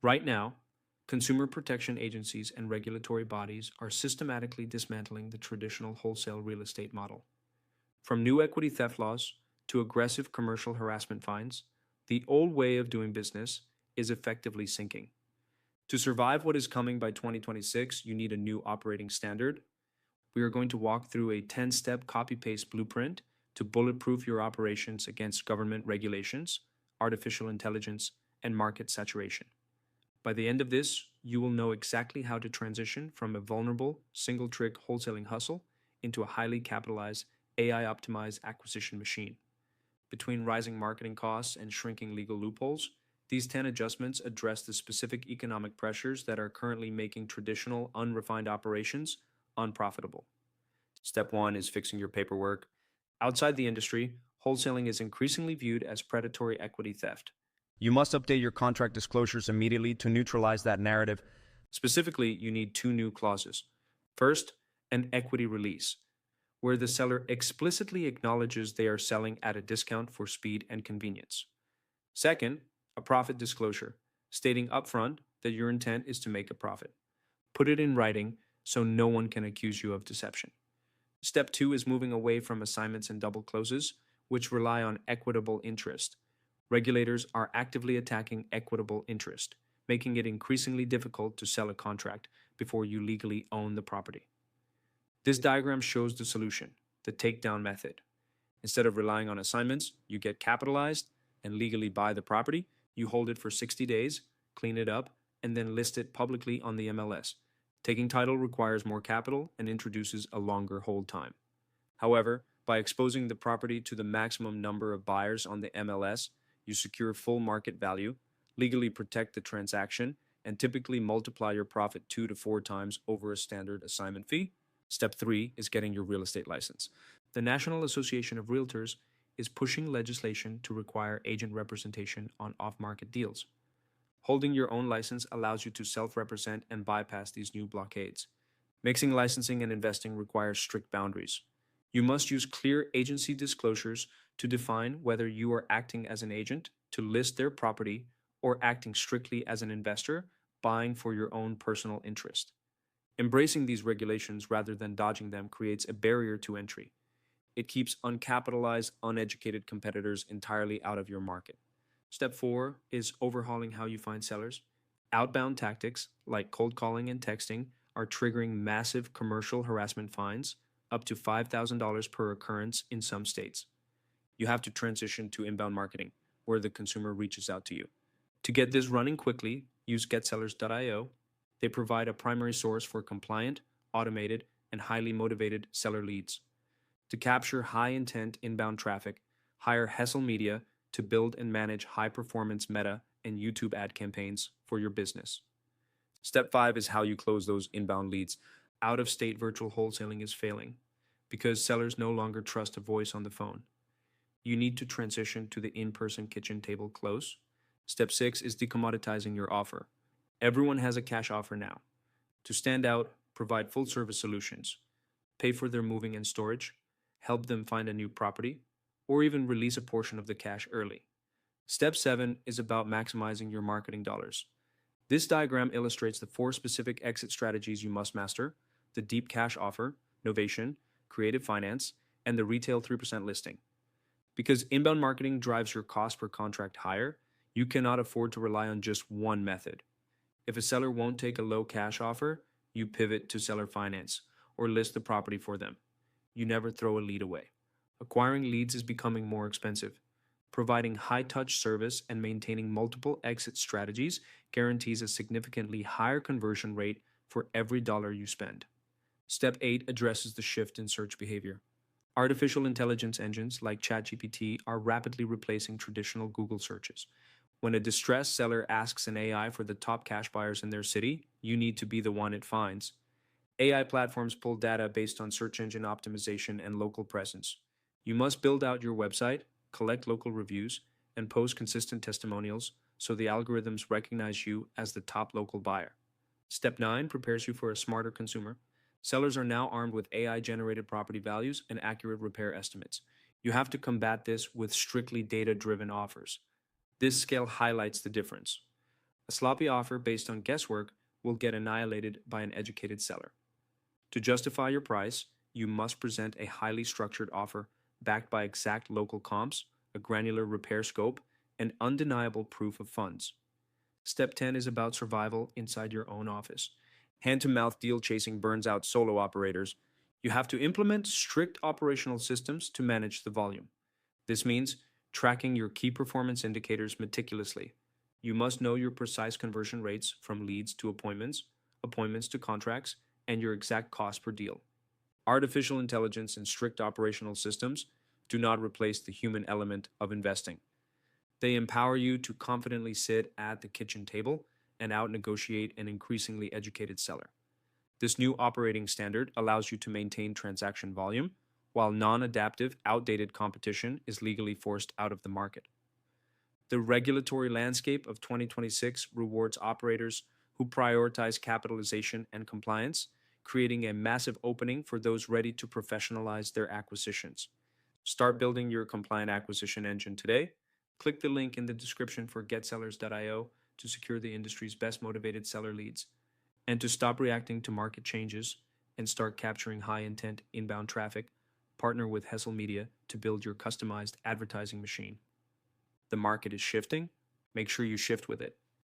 Right now, consumer protection agencies and regulatory bodies are systematically dismantling the traditional wholesale real estate model. From new equity theft laws to aggressive commercial harassment fines, the old way of doing business is effectively sinking. To survive what is coming by 2026, you need a new operating standard. We are going to walk through a 10-step copy-paste blueprint to bulletproof your operations against government regulations, artificial intelligence, and market saturation. By the end of this, you will know exactly how to transition from a vulnerable, single-trick wholesaling hustle into a highly capitalized, AI-optimized acquisition machine. Between rising marketing costs and shrinking legal loopholes, these 10 adjustments address the specific economic pressures that are currently making traditional, unrefined operations unprofitable. Step 1 is fixing your paperwork. Outside the industry, wholesaling is increasingly viewed as predatory equity theft. You must update your contract disclosures immediately to neutralize that narrative. Specifically, you need two new clauses. First, an equity release, where the seller explicitly acknowledges they are selling at a discount for speed and convenience. Second, a profit disclosure, stating upfront that your intent is to make a profit. Put it in writing so no one can accuse you of deception. Step 2 is moving away from assignments and double closes, which rely on equitable interest. Regulators are actively attacking equitable interest, making it increasingly difficult to sell a contract before you legally own the property. This diagram shows the solution, the takedown method. Instead of relying on assignments, you get capitalized and legally buy the property. You hold it for 60 days, clean it up, and then list it publicly on the MLS. Taking title requires more capital and introduces a longer hold time. However, by exposing the property to the maximum number of buyers on the MLS, you secure full market value, legally protect the transaction, and typically multiply your profit 2 to 4 times over a standard assignment fee. Step 3 is getting your real estate license. The National Association of Realtors is pushing legislation to require agent representation on off-market deals. Holding your own license allows you to self-represent and bypass these new blockades. Mixing licensing and investing requires strict boundaries. You must use clear agency disclosures to define whether you are acting as an agent to list their property or acting strictly as an investor, buying for your own personal interest. Embracing these regulations rather than dodging them creates a barrier to entry. It keeps uncapitalized, uneducated competitors entirely out of your market. Step 4 is overhauling how you find sellers. Outbound tactics, like cold calling and texting, are triggering massive commercial harassment fines, up to $5,000 per occurrence in some states. You have to transition to inbound marketing, where the consumer reaches out to you. To get this running quickly, use getsellers.io. They provide a primary source for compliant, automated, and highly motivated seller leads. To capture high-intent inbound traffic, hire Hessel Media to build and manage high-performance Meta and YouTube ad campaigns for your business. Step 5 is how you close those inbound leads. Out-of-state virtual wholesaling is failing because sellers no longer trust a voice on the phone. You need to transition to the in-person kitchen table close. Step 6 is decommoditizing your offer. Everyone has a cash offer now. To stand out, provide full-service solutions. Pay for their moving and storage, help them find a new property, or even release a portion of the cash early. Step 7 is about maximizing your marketing dollars. This diagram illustrates the 4 specific exit strategies you must master: the deep cash offer, novation, creative finance, and the retail 3% listing. Because inbound marketing drives your cost per contract higher, you cannot afford to rely on just one method. If a seller won't take a low cash offer, you pivot to seller finance or list the property for them. You never throw a lead away. Acquiring leads is becoming more expensive. Providing high-touch service and maintaining multiple exit strategies guarantees a significantly higher conversion rate for every dollar you spend. Step 8 addresses the shift in search behavior. Artificial intelligence engines like ChatGPT are rapidly replacing traditional Google searches. When a distressed seller asks an AI for the top cash buyers in their city, you need to be the one it finds. AI platforms pull data based on search engine optimization and local presence. You must build out your website, collect local reviews, and post consistent testimonials so the algorithms recognize you as the top local buyer. Step 9 prepares you for a smarter consumer. Sellers are now armed with AI-generated property values and accurate repair estimates. You have to combat this with strictly data-driven offers. This scale highlights the difference. A sloppy offer based on guesswork will get annihilated by an educated seller. To justify your price, you must present a highly structured offer backed by exact local comps, a granular repair scope, and undeniable proof of funds. Step 10 is about survival inside your own office. Hand to mouth deal chasing burns out solo operators. You have to implement strict operational systems to manage the volume. This means tracking your key performance indicators meticulously. You must know your precise conversion rates from leads to appointments, appointments to contracts, and your exact cost per deal. Artificial intelligence and strict operational systems do not replace the human element of investing. They empower you to confidently sit at the kitchen table and out negotiate an increasingly educated seller. This new operating standard allows you to maintain transaction volume, while non adaptive, outdated competition is legally forced out of the market. The regulatory landscape of 2026 rewards operators who prioritize capitalization and compliance, creating a massive opening for those ready to professionalize their acquisitions. Start building your compliant acquisition engine today. Click the link in the description for getsellers.io to secure the industry's best motivated seller leads and to stop reacting to market changes and start capturing high intent inbound traffic. Partner with Hessel Media to build your customized advertising machine. The market is shifting. Make sure you shift with it.